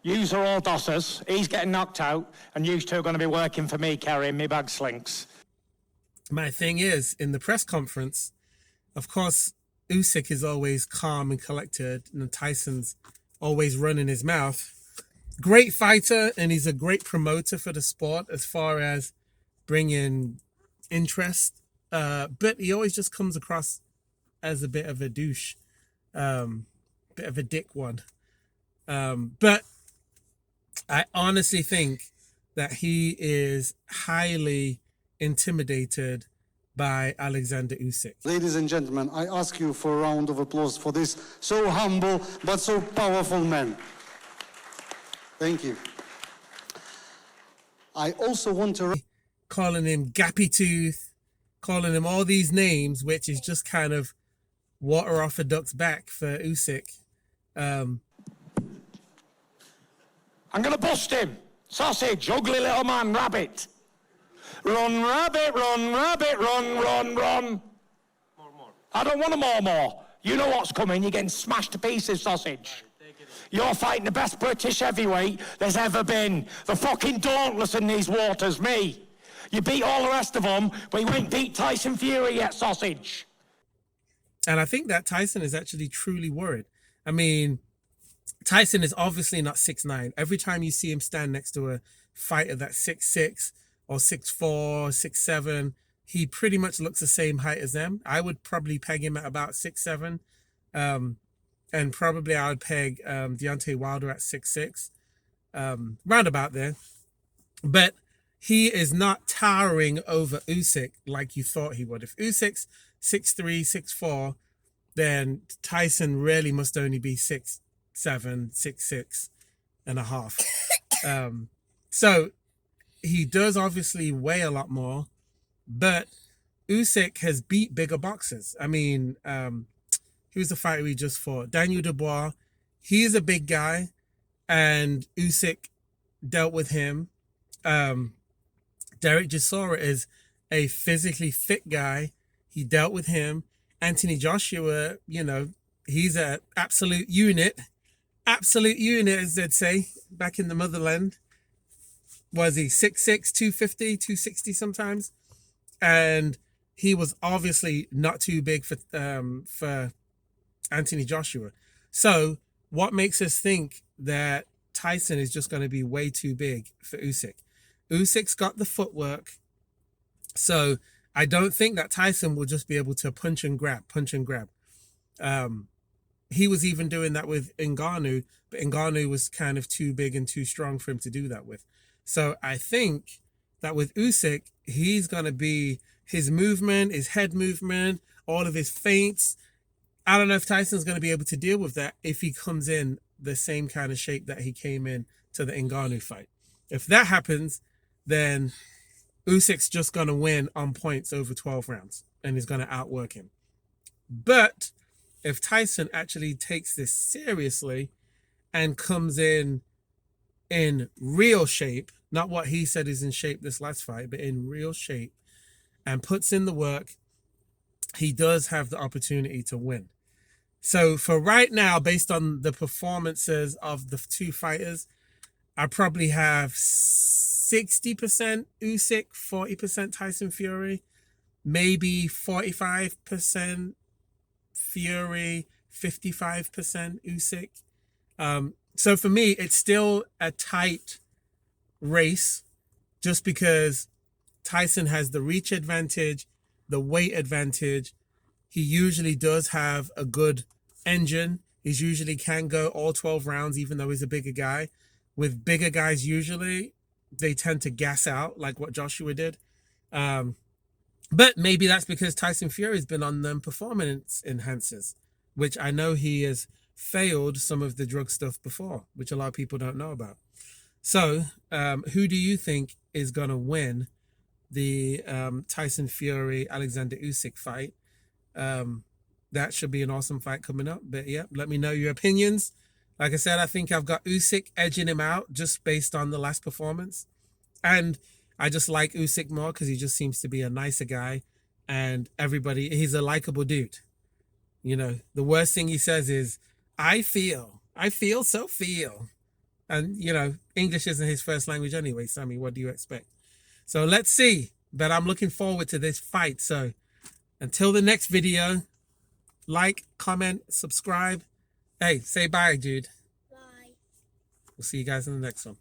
Yous are all dossers. He's getting knocked out, and you two are going to be working for me carrying me bag slinks. My thing is, in the press conference, of course, Usyk is always calm and collected, and Tyson's always running his mouth. Great fighter, and he's a great promoter for the sport as far as bringing interest. But he always just comes across as a bit of a douche, bit of a dick one. But I honestly think that he is highly intimidated by Oleksandr Usyk. Ladies and gentlemen, I ask you for a round of applause for this so humble but so powerful man. Thank you. I also want to... Calling him Gappy Tooth, calling him all these names, which is just kind of water off a duck's back for Usyk. I'm going to bust him. Sausage, ugly little man, rabbit. Run, rabbit, run, rabbit, run, run, run. More. I don't want a more. You know what's coming. You're getting smashed to pieces, sausage. You're fighting the best British heavyweight there's ever been. The fucking dauntless in these waters, me. You beat all the rest of them, but you ain't beat Tyson Fury yet, sausage. And I think that Tyson is actually truly worried. I mean, Tyson is obviously not 6'9". Every time you see him stand next to a fighter that's 6'6", or 6'4", 6'7", he pretty much looks the same height as them. I would probably peg him at about 6'7", and probably I would peg Deontay Wilder at 6'6", round about there. But he is not towering over Usyk like you thought he would. If Usyk's 6'3", 6'4", then Tyson really must only be 6'7", 6'6" and a half. So he does obviously weigh a lot more, but Usyk has beat bigger boxers. I mean, who's the fighter we just fought? Daniel Dubois. He's a big guy, and Usyk dealt with him. Derek Chisora is a physically fit guy. He dealt with him. Anthony Joshua, you know, he's an absolute unit. Absolute unit, as they'd say back in the motherland. Was he 6'6", 250, 260 sometimes? And he was obviously not too big for Anthony Joshua. So what makes us think that Tyson is just going to be way too big for Usyk? Usyk's got the footwork. So I don't think that Tyson will just be able to punch and grab. He was even doing that with Ngannou, but Ngannou was kind of too big and too strong for him to do that with. So I think that with Usyk, he's going to be his movement, his head movement, all of his feints. I don't know if Tyson's going to be able to deal with that if he comes in the same kind of shape that he came in to the Ngannou fight. If that happens, then Usyk's just going to win on points over 12 rounds and he's going to outwork him. But if Tyson actually takes this seriously and comes in real shape, not what he said is in shape this last fight, but in real shape, and puts in the work, he does have the opportunity to win. So for right now, based on the performances of the two fighters, I probably have 60% Usyk, 40% Tyson Fury, maybe 45% Fury, 55% Usyk. So for me, it's still a tight race just because Tyson has the reach advantage, the weight advantage. He usually does have a good engine. He usually can go all 12 rounds, even though he's a bigger guy. With bigger guys, usually they tend to gas out like what Joshua did. But maybe that's because Tyson Fury's been on them performance enhancers, which I know he has failed some of the drug stuff before, which a lot of people don't know about. So who do you think is going to win the Tyson Fury Oleksandr Usyk fight? That should be an awesome fight coming up. But yeah, let me know your opinions. Like I said, I think I've got Usyk edging him out just based on the last performance. And I just like Usyk more because he just seems to be a nicer guy. And he's a likable dude. You know, the worst thing he says is, I feel. And, you know, English isn't his first language anyway, Sammy. What do you expect? So let's see. But I'm looking forward to this fight. So until the next video, like, comment, subscribe. Hey, say bye, dude. Bye. We'll see you guys in the next one.